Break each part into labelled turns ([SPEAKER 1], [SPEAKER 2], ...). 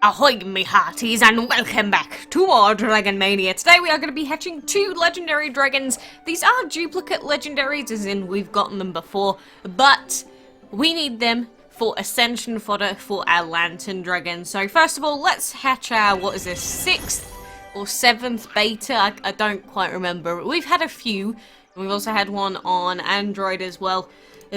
[SPEAKER 1] Ahoy me hearties and welcome back to our Dragon Mania. Today we are going to be hatching 2 legendary dragons. These are duplicate legendaries, as in we've gotten them before, but we need them for ascension fodder for our lantern dragon. So first of all, let's hatch our, what is this, 6th or 7th beta? I don't quite remember. We've had a few. We've also had one on Android as well,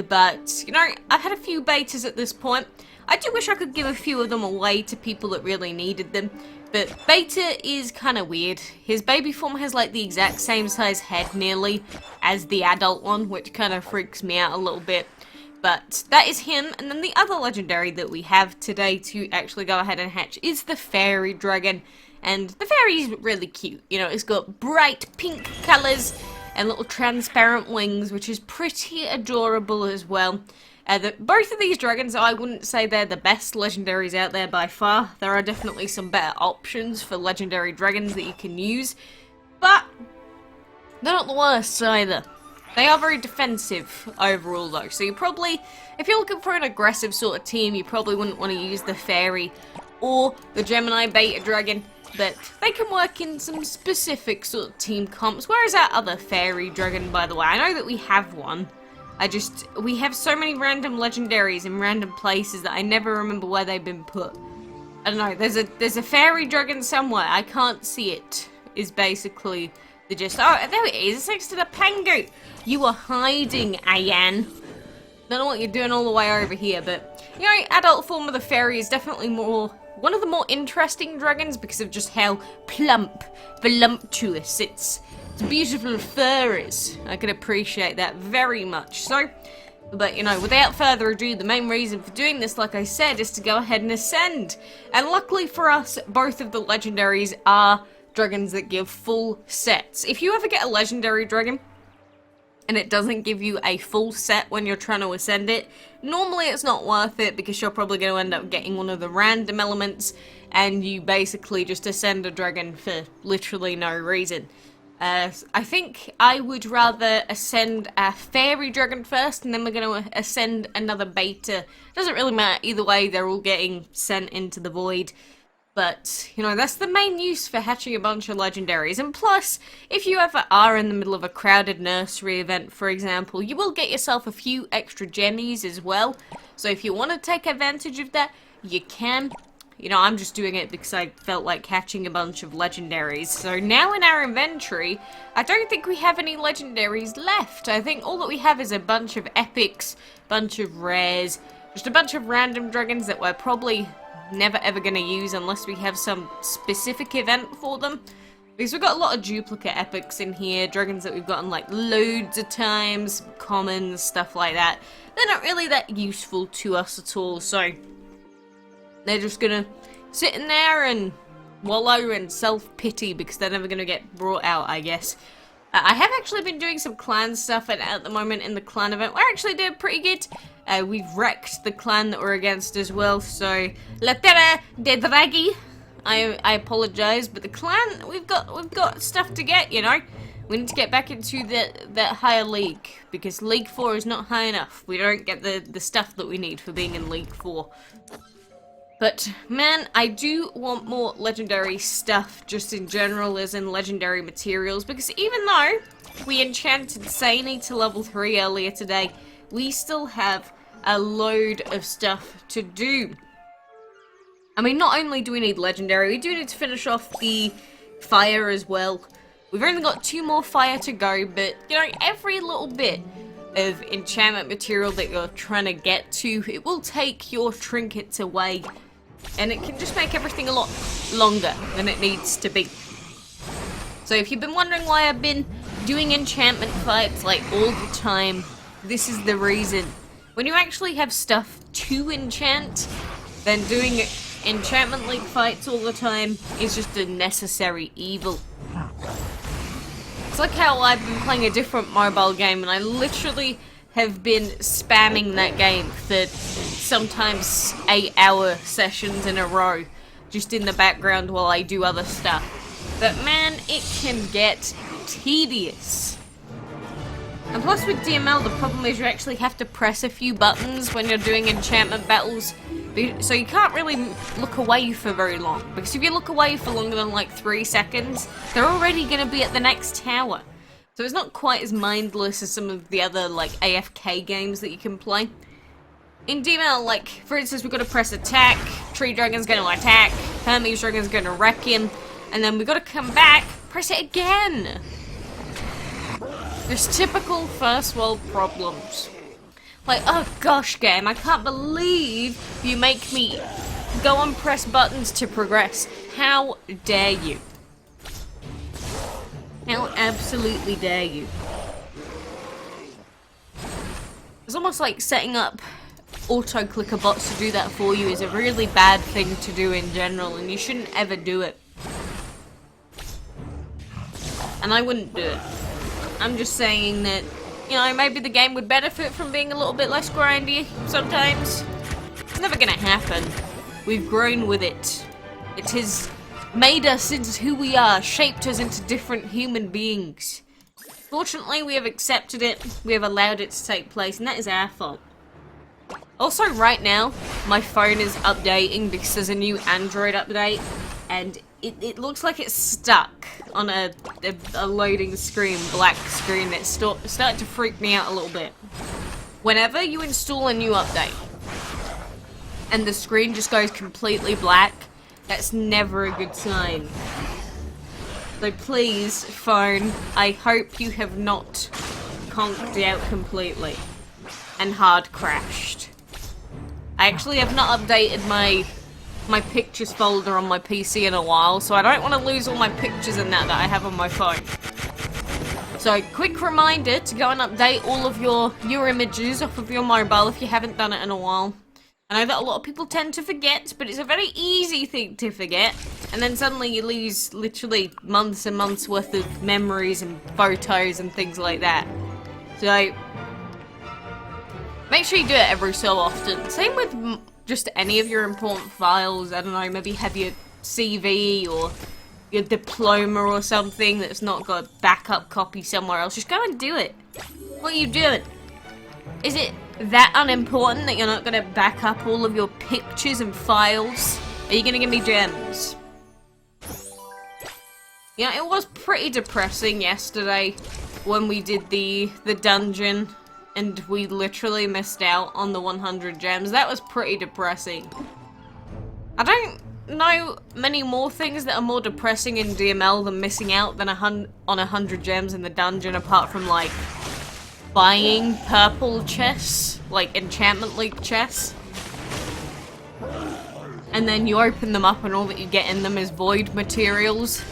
[SPEAKER 1] but you know, I've had a few betas at this point. I do wish I could give a few of them away to people that really needed them, but beta is kind of weird. His baby form has like the exact same size head nearly as the adult one, which kind of freaks me out a little bit. But that is him, and then the other legendary that we have today to actually go ahead and hatch is the fairy dragon. And the fairy's really cute, you know, it's got bright pink colours and little transparent wings, which is pretty adorable as well. Both of these dragons, I wouldn't say they're the best legendaries out there by far. There are definitely some better options for legendary dragons that you can use, but they're not the worst either. They are very defensive overall though, so you probably, if you're looking for an aggressive sort of team, you probably wouldn't want to use the fairy or the Gemini beta dragon, but they can work in some specific sort of team comps. Where is our other fairy dragon, by the way? I know that we have one. We have so many random legendaries in random places that I never remember where they've been put. I don't know, there's a fairy dragon somewhere, I can't see it, is basically the gist. Oh, there it is, it's next to the Pangu! You are hiding, Ayan. Don't know what you're doing all the way over here, but, you know, adult form of the fairy is definitely one of the more interesting dragons because of just how plump, voluptuous its beautiful fur is. I can appreciate that very much so. But, you know, without further ado, the main reason for doing this, like I said, is to go ahead and ascend. And luckily for us, both of the legendaries are dragons that give full sets. If you ever get a legendary dragon and it doesn't give you a full set when you're trying to ascend it, normally it's not worth it because you're probably going to end up getting one of the random elements and you basically just ascend a dragon for literally no reason. I think I would rather ascend a fairy dragon first and then we're going to ascend another beta. Doesn't really matter either way, they're all getting sent into the void. But, you know, that's the main use for hatching a bunch of legendaries. And plus, if you ever are in the middle of a crowded nursery event, for example, you will get yourself a few extra gemmies as well. So if you want to take advantage of that, you can. You know, I'm just doing it because I felt like hatching a bunch of legendaries. So now in our inventory, I don't think we have any legendaries left. I think all that we have is a bunch of epics, bunch of rares, just a bunch of random dragons that we're probably never ever going to use unless we have some specific event for them. Because we've got a lot of duplicate epics in here, dragons that we've gotten like loads of times, commons, stuff like that. They're not really that useful to us at all, so they're just gonna sit in there and wallow in self-pity because they're never gonna get brought out, I guess. I have actually been doing some clan stuff, and at the moment in the clan event, we're actually doing pretty good. We've wrecked the clan that we're against as well, so La Terra de Draghi. I apologize, but the clan, we've got stuff to get, you know. We need to get back into that higher league, because League 4 is not high enough. We don't get the stuff that we need for being in League 4. But, man, I do want more legendary stuff, just in general, as in legendary materials, because even though we enchanted Saini to level 3 earlier today, we still have a load of stuff to do. I mean, not only do we need legendary, we do need to finish off the fire as well. We've only got 2 more fire to go, but, you know, every little bit of enchantment material that you're trying to get to, it will take your trinkets away. And it can just make everything a lot longer than it needs to be. So if you've been wondering why I've been doing enchantment fights like all the time, this is the reason. When you actually have stuff to enchant, then doing enchantment league fights all the time is just a necessary evil. It's like how I've been playing a different mobile game and I literally have been spamming that game for sometimes 8-hour sessions in a row, just in the background while I do other stuff. But man, it can get tedious. And plus with DML, the problem is you actually have to press a few buttons when you're doing enchantment battles So you can't really look away for very long, because if you look away for longer than like 3 seconds, they're already going to be at the next tower. So it's not quite as mindless as some of the other like AFK games that you can play. In DML, like, for instance, we've got to press attack, Tree Dragon's going to attack, Hermes Dragon's going to wreck him, and then we've got to come back, press it again! There's typical first world problems. Like, oh gosh, game, I can't believe you make me go and press buttons to progress. How dare you? How absolutely dare you? It's almost like setting up auto-clicker bots to do that for you is a really bad thing to do in general, and you shouldn't ever do it. And I wouldn't do it. I'm just saying that, you know, maybe the game would benefit from being a little bit less grindy sometimes. It's never gonna happen. We've grown with it. It has made us into who we are, shaped us into different human beings. Fortunately, we have accepted it, we have allowed it to take place, and that is our fault. Also, right now, my phone is updating because there's a new Android update, and it looks like it's stuck on a loading screen, black screen. It's starting to freak me out a little bit. Whenever you install a new update, and the screen just goes completely black, that's never a good sign. So please, phone, I hope you have not conked out completely and hard crashed. I actually have not updated my pictures folder on my PC in a while, so I don't want to lose all my pictures and that I have on my phone. So, quick reminder to go and update all of your images off of your mobile if you haven't done it in a while. I know that a lot of people tend to forget, but it's a very easy thing to forget, and then suddenly you lose literally months and months worth of memories and photos and things like that. So, make sure you do it every so often. Same with just any of your important files. I don't know, maybe have your CV or your diploma or something that's not got a backup copy somewhere else. Just go and do it. What are you doing? Is it that unimportant that you're not going to back up all of your pictures and files? Are you going to give me gems? Yeah, it was pretty depressing yesterday when we did the dungeon and we literally missed out on the 100 gems. That was pretty depressing. I don't know many more things that are more depressing in DML than missing out than on 100 gems in the dungeon, apart from like buying purple chests, like enchantment league chests, and then you open them up and all that you get in them is void materials.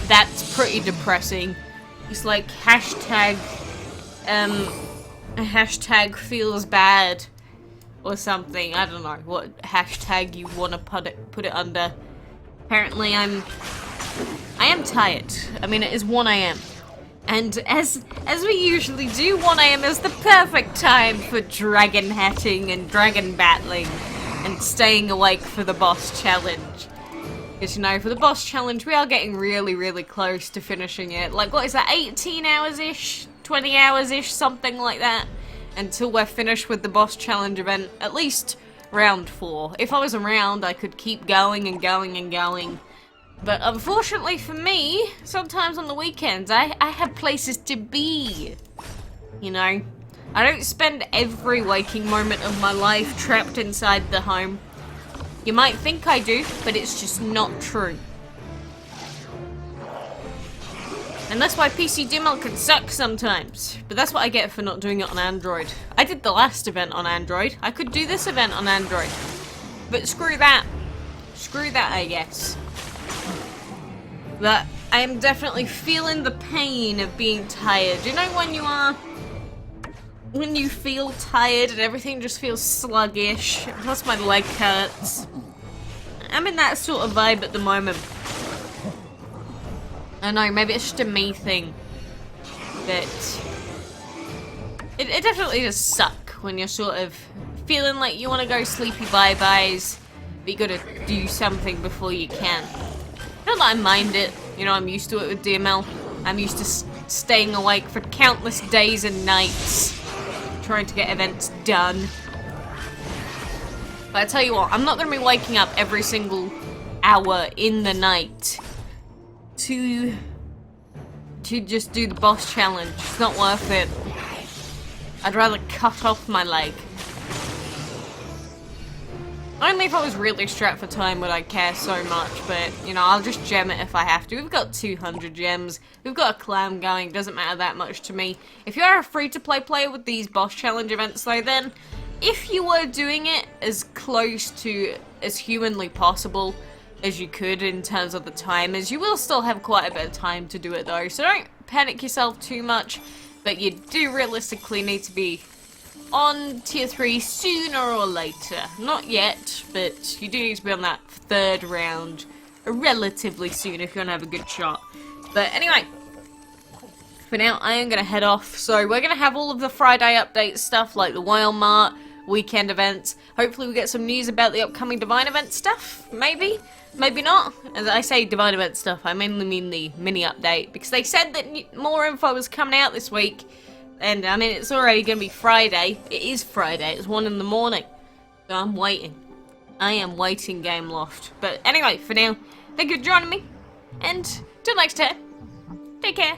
[SPEAKER 1] That's pretty depressing. It's like hashtag feels bad or something. I don't know what hashtag you want to put it under. Apparently I am tired. I mean, it is 1 AM. And as we usually do, 1 AM is the perfect time for dragon hatching and dragon battling and staying awake for the boss challenge. Because, you know, for the boss challenge, we are getting really, really close to finishing it. Like, what is that, 18 hours-ish? 20 hours-ish? Something like that. Until we're finished with the boss challenge event. At least round 4. If I was around, I could keep going and going and going. But unfortunately for me, sometimes on the weekends, I have places to be. You know? I don't spend every waking moment of my life trapped inside the home. You might think I do, but it's just not true. And that's why PC DML can suck sometimes. But that's what I get for not doing it on Android. I did the last event on Android. I could do this event on Android. But screw that. Screw that, I guess. But I am definitely feeling the pain of being tired. You know when you feel tired and everything just feels sluggish, plus my leg hurts. I'm in that sort of vibe at the moment. I know, maybe it's just a me thing. But it definitely does suck when you're sort of feeling like you want to go sleepy bye-byes, but you gotta do something before you can. Not that I mind it, you know, I'm used to it with DML. I'm used to staying awake for countless days and nights, trying to get events done. But I tell you what, I'm not going to be waking up every single hour in the night to just do the boss challenge. It's not worth it. I'd rather cut off my leg. Only if I was really strapped for time would I care so much, but, you know, I'll just gem it if I have to. We've got 200 gems. We've got a clan going. Doesn't matter that much to me. If you are a free-to-play player with these boss challenge events, though, then if you were doing it as close to as humanly possible as you could in terms of the timers, you will still have quite a bit of time to do it, though. So don't panic yourself too much, but you do realistically need to be on tier 3 sooner or later. Not yet, but you do need to be on that third round relatively soon if you want to have a good shot. But anyway, for now I am going to head off. So we're going to have all of the Friday update stuff like the Walmart, weekend events. Hopefully we get some news about the upcoming Divine event stuff. Maybe, maybe not. As I say Divine event stuff, I mainly mean the mini update, because they said that more info was coming out this week. And, I mean, it's already going to be Friday. It is Friday. It's 1 in the morning. So I'm waiting. I am waiting, Game Loft. But anyway, for now, thank you for joining me. And till next time, take care.